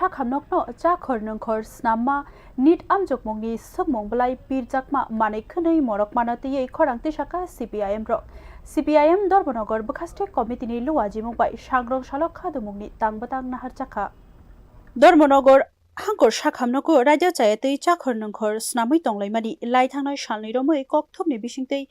সাখামনকনো চাখর নংখর স্নামমা NEET আমজকমংনি সকমং বলাই পিরজাকমা মানেখनै মরক মানাতিयै খরাংতে সাকা সিপিআইএম রক সিপিআইএম ধর্মনগর বখাস্টে কমিটিনি লুয়াজিমংবাই সাগ্রং সালক খাদুমংনি তাংবাতাং নাহার চাখা ধর্মনগর হাঙ্কর সাখামনগো রাজ্য চায়াतै চাখর নংখর স্নাमै তংলাইমানি লাইথাंनाय सालनि रमै ककथबनि बिसिंतै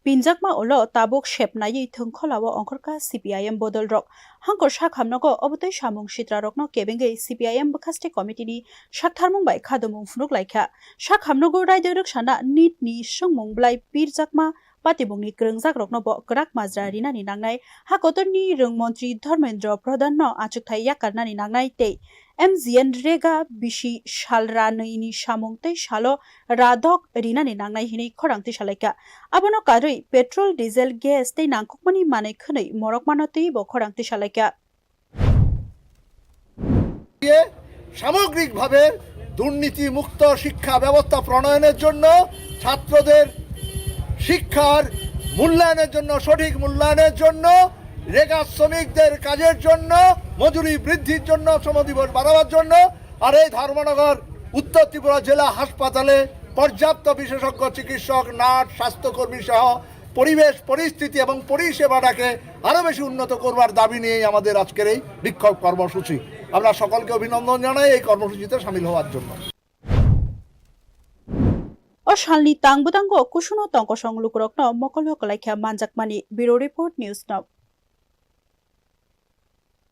पिनजाकमा उलो ताबक शेपनायै थोंखलावो अंखरका सीपीआईएम बदल रक हांकर साखामनगो अबतै सामुं सित्रा रकनो केबेंगै सीपीआईएम बखास्टे कमिटिनि साकथारमंबाय खादुमुं फुनुक लायखा साखामनगो रायदो रक्षाना नीटनि संमुंब्लाय पिरजाकमा पातिबुंनि ग्रोंजाक रकनो ब गराक माजरा रिनानि नांनाय हाकतरनि रोंमन्त्री धर्मेन्द्र प्रधाननो आचुकथाय याकारनानि नांनाय ते एमजीएन रेगा बिसि सालरानैनि सामुंतै सालो राधक रिनानि नांनाय हिनै खरांथि सालायका आबनो कारै पेट्रोल डिजेल गेस तै नांखकमानि मानै खनै मरक मानतै ब खरांथि सालायका সামগ্রিকভাবে দুর্নীতি মুক্ত শিক্ষা ব্যবস্থা প্রণয়নের জন্য ছাত্রদের শিক্ষার মূল্যায়নের জন্য সঠিক মূল্যায়নের জন্য রেগা শ্রমিকদের কাজের জন্য মজুরি বৃদ্ধির জন্য শ্রম দিবস বাড়াবার জন্য আর এই ধর্মনগর উত্তর ত্রিপুরা জেলা হাসপাতালে পর্যাপ্ত বিশেষজ্ঞ চিকিৎসক নার্স স্বাস্থ্যকর্মী সহ পরিবেশ পরিস্থিতি এবং পরিষেবাটাকে আরও বেশি উন্নত করবার দাবি নিয়েই আমাদের আজকের এই বিক্ষোভ কর্মসূচি। আমরা সকলকে অভিনন্দন জানাই এই কর্মসূচিতে সামিল হওয়ার জন্য। অশালনি তাংবুদাঙ্গ কুশুনো তঙ্ক সংলুকুরকনো মকল হকলাইখা মানজাকমানি ব্যুরো রিপোর্ট নিউজ নাও।